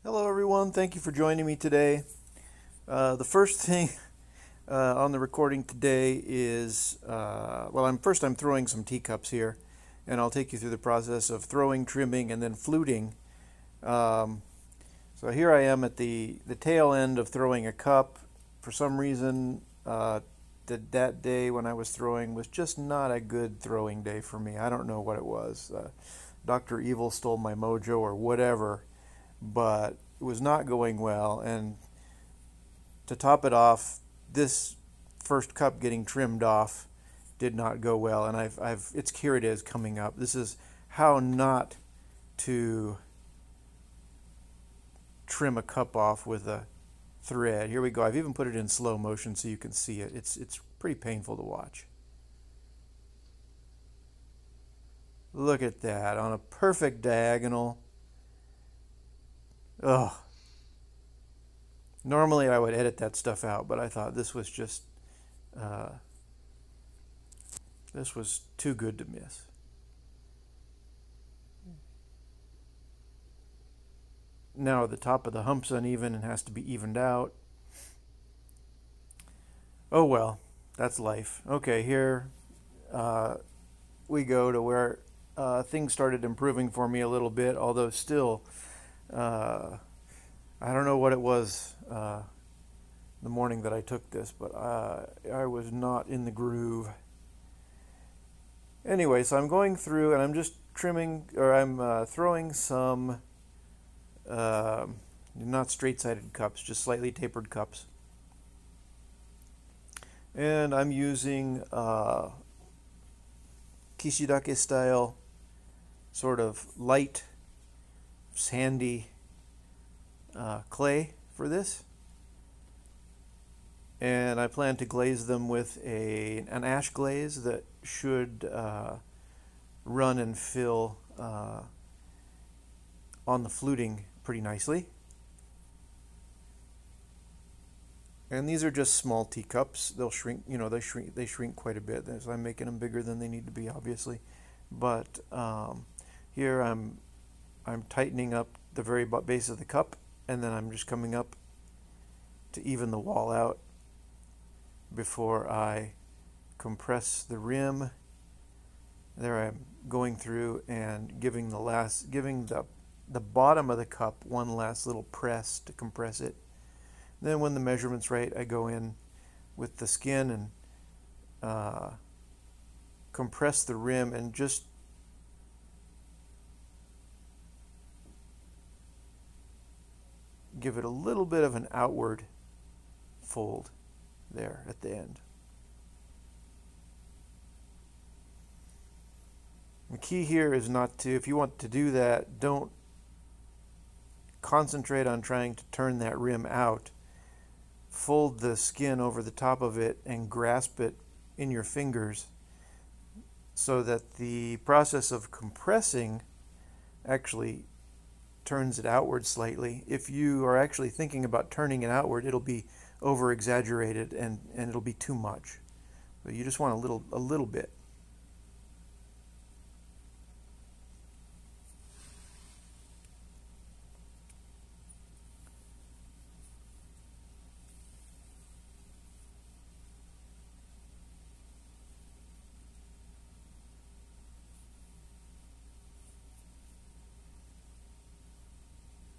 Hello everyone, thank you for joining me today. The first thing on the recording today is, I'm throwing some teacups here, and I'll take you through the process of throwing, trimming, and then fluting. So here I am at the tail end of throwing a cup. For some reason, that day when I was throwing was just not a good throwing day for me. I don't know what it was. Dr. Evil stole my mojo or whatever, but it was not going well. And to top it off, this first cup getting trimmed off did not go well. And here it is coming up. This is how not to trim a cup off with a thread. Here we go. I've even put it in slow motion so you can see it. It's pretty painful to watch. Look at that on a perfect diagonal. Ugh. Normally I would edit that stuff out, but I thought this was just this was too good to miss. Now the top of the hump's uneven and has to be evened out. Oh well, that's life. Okay, here we go to where things started improving for me a little bit, although still I don't know what it was the morning that I took this, but I was not in the groove. Anyway, so I'm going through and I'm just trimming, or I'm throwing some not straight-sided cups, just slightly tapered cups. And I'm using Kishidake style, sort of light, sandy clay for this. And I plan to glaze them with an ash glaze that should run and fill on the fluting pretty nicely. And these are just small teacups. They'll shrink, they shrink quite a bit. So I'm making them bigger than they need to be, obviously. But here I'm tightening up the very base of the cup, and then I'm just coming up to even the wall out before I compress the rim. There I'm going through and giving the bottom of the cup one last little press to compress it. Then when the measurement's right, I go in with the skin and compress the rim and just give it a little bit of an outward fold there at the end. The key here is not to, if you want to do that, don't concentrate on trying to turn that rim out. Fold the skin over the top of it and grasp it in your fingers so that the process of compressing actually turns it outward slightly. If you are actually thinking about turning it outward, it'll be over exaggerated and it'll be too much. But you just want a little bit.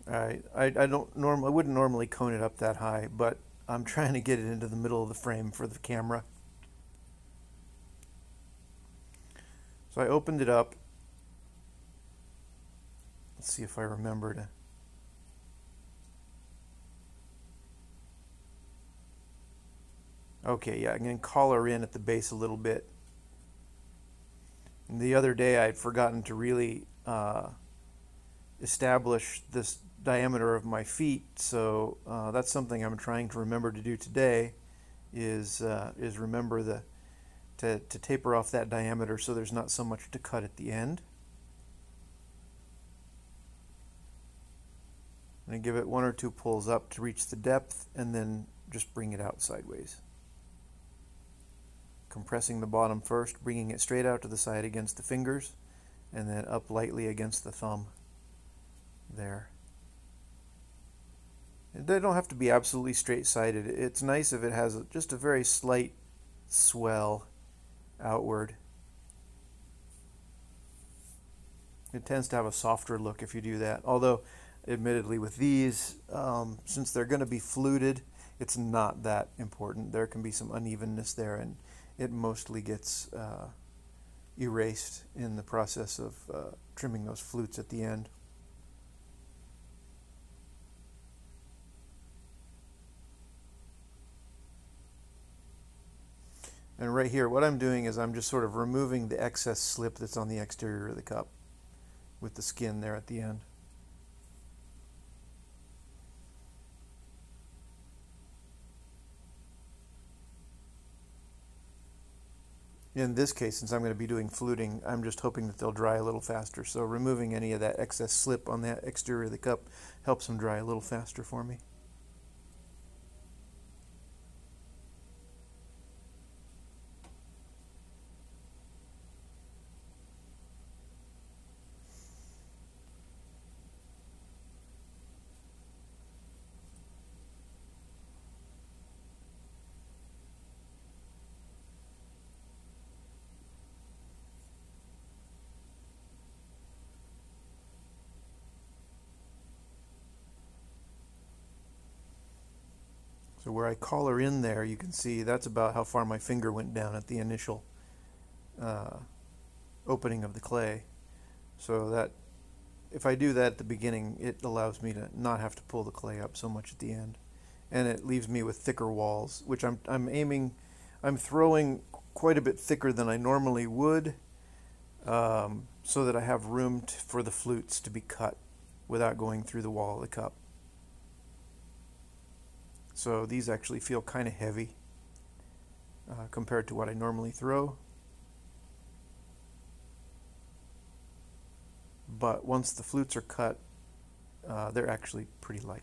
I wouldn't normally cone it up that high, but I'm trying to get it into the middle of the frame for the camera. So I opened it up. Let's see if I remember to. Okay, yeah, I'm going to collar in at the base a little bit. And the other day I'd forgotten to really establish this diameter of my feet, so that's something I'm trying to remember to do today. Is remember to taper off that diameter so there's not so much to cut at the end. I'm going to give it one or two pulls up to reach the depth, and then just bring it out sideways. Compressing the bottom first, bringing it straight out to the side against the fingers, and then up lightly against the thumb. There. They don't have to be absolutely straight-sided. It's nice if it has just a very slight swell outward. It tends to have a softer look if you do that. Although, admittedly, with these, since they're going to be fluted, it's not that important. There can be some unevenness there, and it mostly gets erased in the process of trimming those flutes at the end. And right here, what I'm doing is I'm just sort of removing the excess slip that's on the exterior of the cup with the skin there at the end. In this case, since I'm going to be doing fluting, I'm just hoping that they'll dry a little faster. So removing any of that excess slip on the exterior of the cup helps them dry a little faster for me. So where I collar in there, you can see that's about how far my finger went down at the initial opening of the clay. So that if I do that at the beginning, it allows me to not have to pull the clay up so much at the end. And it leaves me with thicker walls, which I'm throwing quite a bit thicker than I normally would, so that I have room for the flutes to be cut without going through the wall of the cup. So these actually feel kind of heavy compared to what I normally throw. But once the flutes are cut, they're actually pretty light.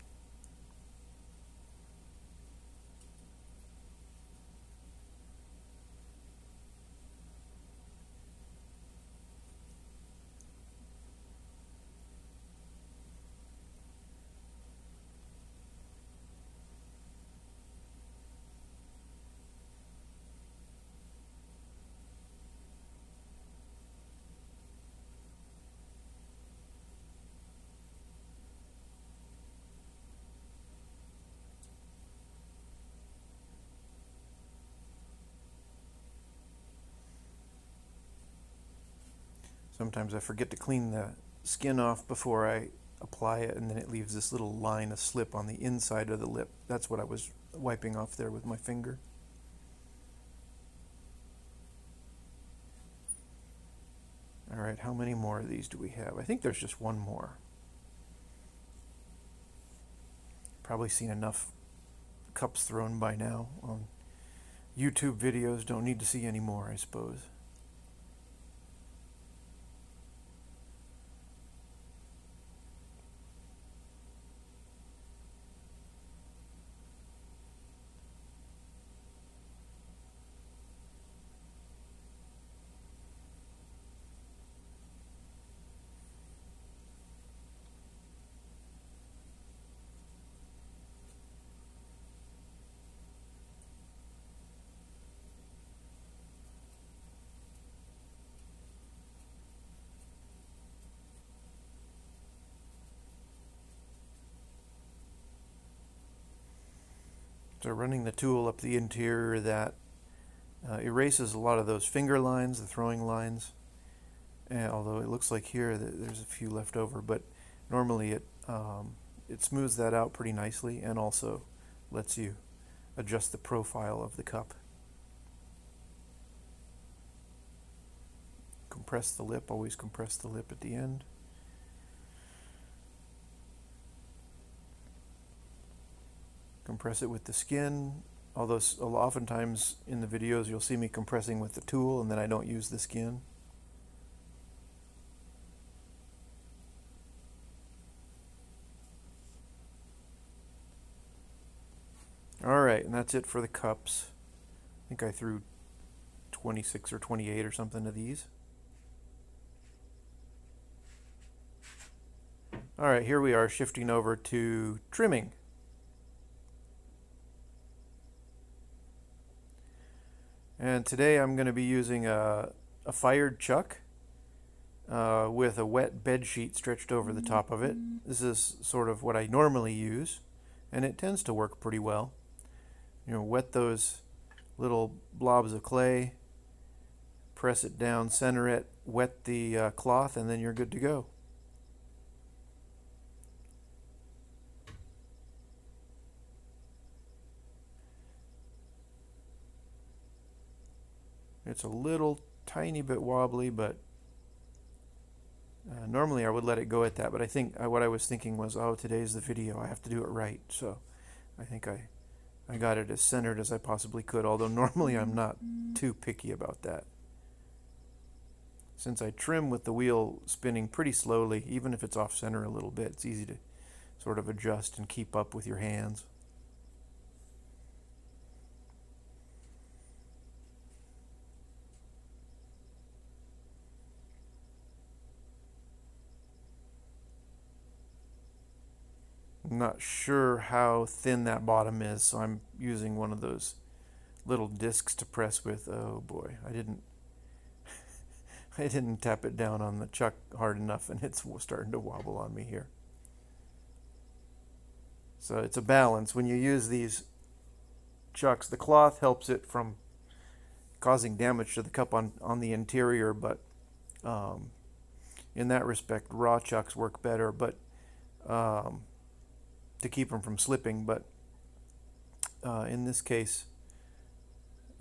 Sometimes I forget to clean the skin off before I apply it, and then it leaves this little line of slip on the inside of the lip. That's what I was wiping off there with my finger. All right, how many more of these do we have? I think there's just one more. Probably seen enough cups thrown by now on YouTube videos. Don't need to see any more, I suppose. So running the tool up the interior, that erases a lot of those finger lines, the throwing lines. Although it looks like here that there's a few left over, but normally it smooths that out pretty nicely, and also lets you adjust the profile of the cup. Compress the lip, always compress the lip at the end. Compress it with the skin, although oftentimes in the videos you'll see me compressing with the tool and then I don't use the skin. Alright, and that's it for the cups. I think I threw 26 or 28 or something of these. Alright, here we are shifting over to trimming. And today I'm going to be using a fired chuck with a wet bed sheet stretched over the top of it. This is sort of what I normally use, and it tends to work pretty well. You know, wet those little blobs of clay, press it down, center it, wet the cloth, and then you're good to go. It's a little tiny bit wobbly, but normally I would let it go at that, but I think what I was thinking was, oh, today's the video, I have to do it right. So I think I got it as centered as I possibly could, although normally I'm not too picky about that. Since I trim with the wheel spinning pretty slowly, even if it's off center a little bit, it's easy to sort of adjust and keep up with your hands. I'm not sure how thin that bottom is, so I'm using one of those little discs to press with. Oh boy, I didn't tap it down on the chuck hard enough, and it's starting to wobble on me here. So it's a balance. When you use these chucks, the cloth helps it from causing damage to the cup on the interior, but in that respect, raw chucks work better, but to keep them from slipping. But in this case,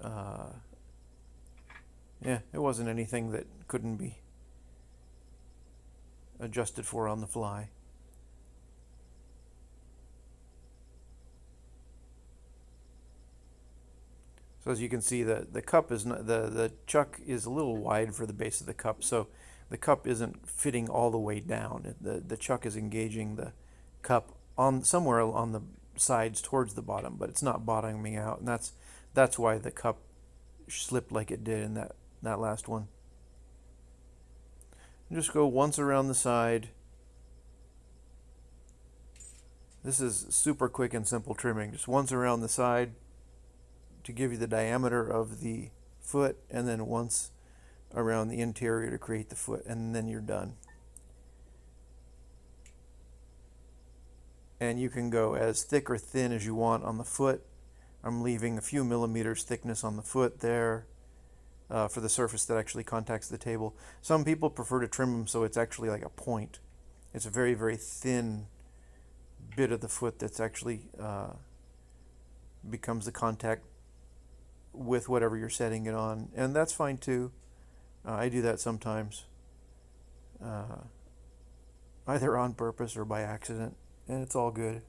yeah, it wasn't anything that couldn't be adjusted for on the fly. So as you can see, the cup is not, the chuck is a little wide for the base of the cup, so the cup isn't fitting all the way down. The chuck is engaging the cup on somewhere on the sides towards the bottom, but it's not bottoming out, and that's why the cup slipped like it did in that last one. And just go once around the side. This is super quick and simple trimming. Just once around the side to give you the diameter of the foot, and then once around the interior to create the foot, and then you're done. And you can go as thick or thin as you want on the foot. I'm leaving a few millimeters thickness on the foot there for the surface that actually contacts the table. Some people prefer to trim them so it's actually like a point. It's a very, very thin bit of the foot that's actually becomes the contact with whatever you're setting it on, and that's fine too. I do that sometimes, either on purpose or by accident, and it's all good.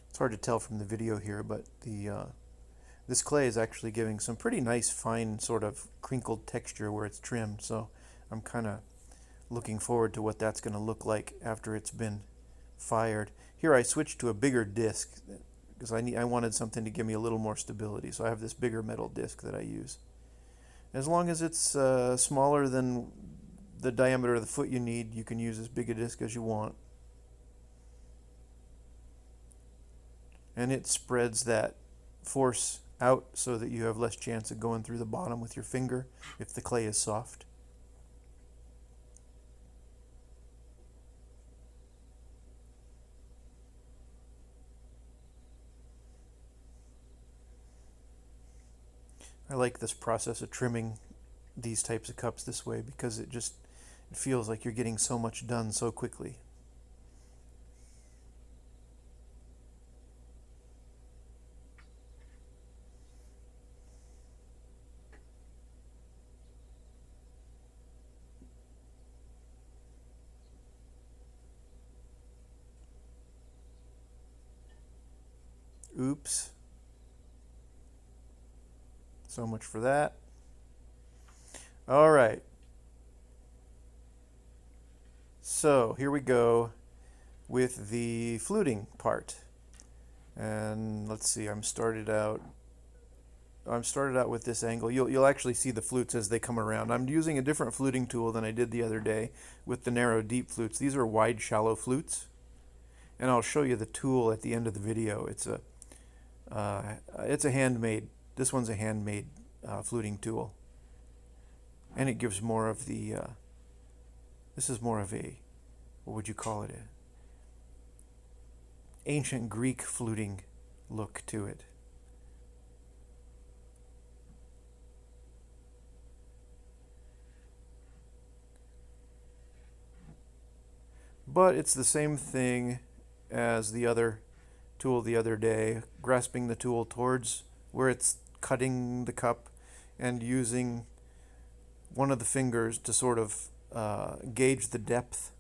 It's hard to tell from the video here, but this clay is actually giving some pretty nice fine sort of crinkled texture where it's trimmed, so I'm kind of looking forward to what that's going to look like after it's been fired. Here I switched to a bigger disc because I wanted something to give me a little more stability, so I have this bigger metal disc that I use. As long as it's smaller than the diameter of the foot you need, you can use as big a disc as you want. And it spreads that force out so that you have less chance of going through the bottom with your finger if the clay is soft. I like this process of trimming these types of cups this way because it feels like you're getting so much done so quickly. Oops. So much for that. All right. So here we go with the fluting part. And let's see, I'm started out with this angle. You'll actually see the flutes as they come around. I'm using a different fluting tool than I did the other day with the narrow deep flutes. These are wide shallow flutes, and I'll show you the tool at the end of the video. It's a handmade. This one's a handmade fluting tool, and it gives more of the. This is more of a, what would you call it? A ancient Greek fluting look to it. But it's the same thing as the other tool the other day, grasping the tool towards where it's cutting the cup and using one of the fingers to sort of gauge the depth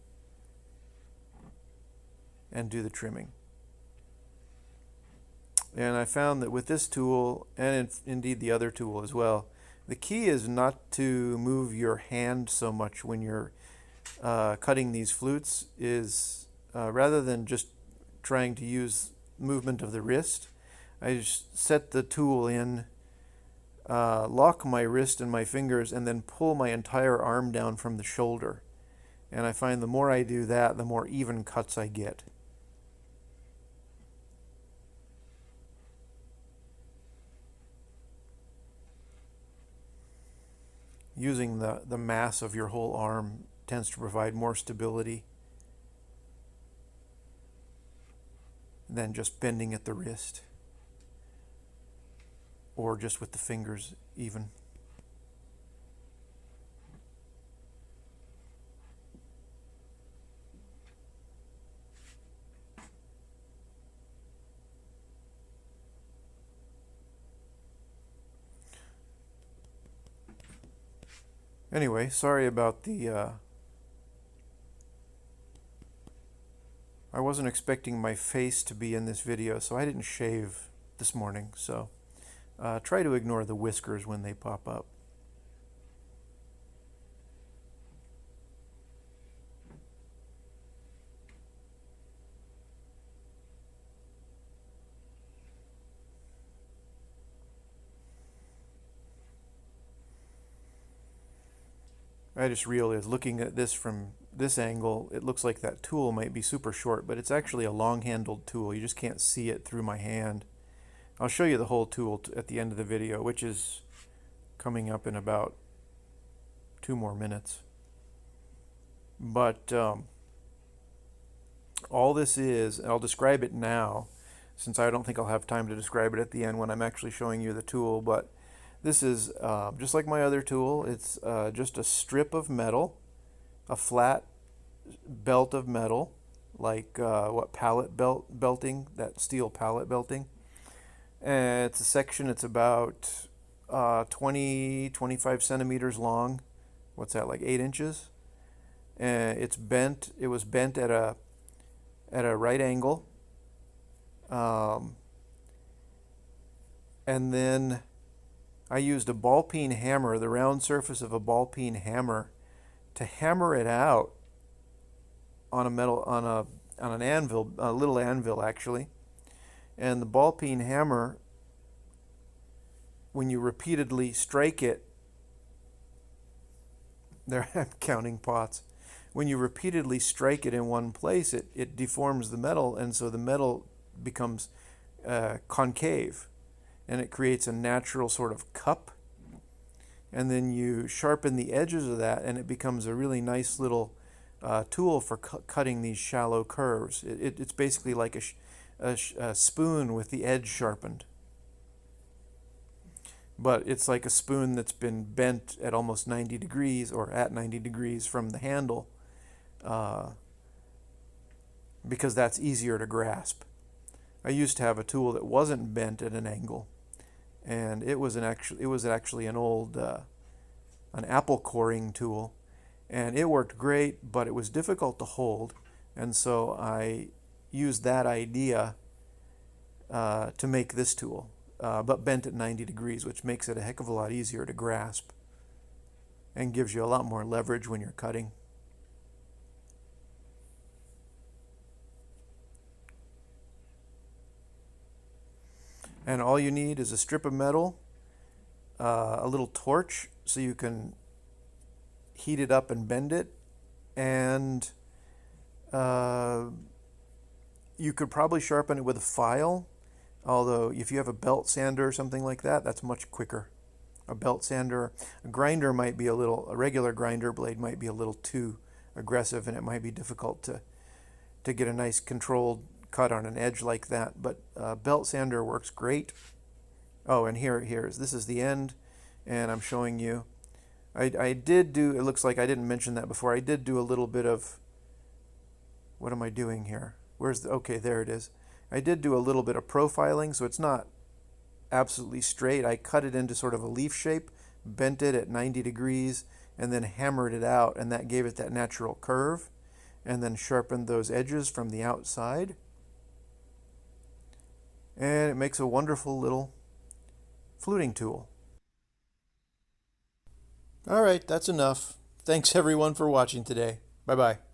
and do the trimming. And I found that with this tool, and indeed the other tool as well, the key is not to move your hand so much when you're cutting these flutes, is rather than just trying to use movement of the wrist, I just set the tool in, lock my wrist and my fingers, and then pull my entire arm down from the shoulder. And I find the more I do that, the more even cuts I get. Using the mass of your whole arm tends to provide more stability than just bending at the wrist or just with the fingers even. Anyway, sorry about the I wasn't expecting my face to be in this video, so I didn't shave this morning, so try to ignore the whiskers when they pop up. I just realized, looking at this from this angle, it looks like that tool might be super short, but it's actually a long-handled tool. You just can't see it through my hand. I'll show you the whole tool at the end of the video, which is coming up in about 2 more minutes. But all this is, and I'll describe it now, since I don't think I'll have time to describe it at the end when I'm actually showing you the tool, but this is just like my other tool. It's just a strip of metal, a flat belt of metal, like pallet belting, that steel pallet belting. And it's a section, it's about 25 centimeters long. What's that, like 8 inches? And it's bent, it was bent at a right angle. And then I used a ball peen hammer, the round surface of a ball peen hammer, to hammer it out on an anvil, a little anvil actually. And the ball peen hammer, when you repeatedly strike it, there I'm counting pots. When you repeatedly strike it in one place, it deforms the metal, and so the metal becomes concave, and it creates a natural sort of cup. And then you sharpen the edges of that, and it becomes a really nice little tool for cutting these shallow curves. It's basically like a spoon with the edge sharpened. But it's like a spoon that's been bent at almost 90 degrees, or at 90 degrees from the handle, because that's easier to grasp. I used to have a tool that wasn't bent at an angle, and it was actually an old an apple coring tool, and it worked great, but it was difficult to hold, and so I used that idea to make this tool, but bent at 90 degrees, which makes it a heck of a lot easier to grasp and gives you a lot more leverage when you're cutting. And all you need is a strip of metal, a little torch so you can heat it up and bend it, and uh, you could probably sharpen it with a file, although if you have a belt sander or something like that, that's much quicker. A belt sander, a grinder might be a regular grinder blade might be a little too aggressive, and it might be difficult to get a nice controlled cut on an edge like that, but belt sander works great. Oh, and this is the end, and I'm showing you. I did do, it looks like I didn't mention that before, I did do a little bit of, what am I doing here? Okay, there it is. I did do a little bit of profiling, so it's not absolutely straight. I cut it into sort of a leaf shape, bent it at 90 degrees, and then hammered it out, and that gave it that natural curve, and then sharpened those edges from the outside. And it makes a wonderful little fluting tool. All right, that's enough. Thanks everyone for watching today. Bye-bye.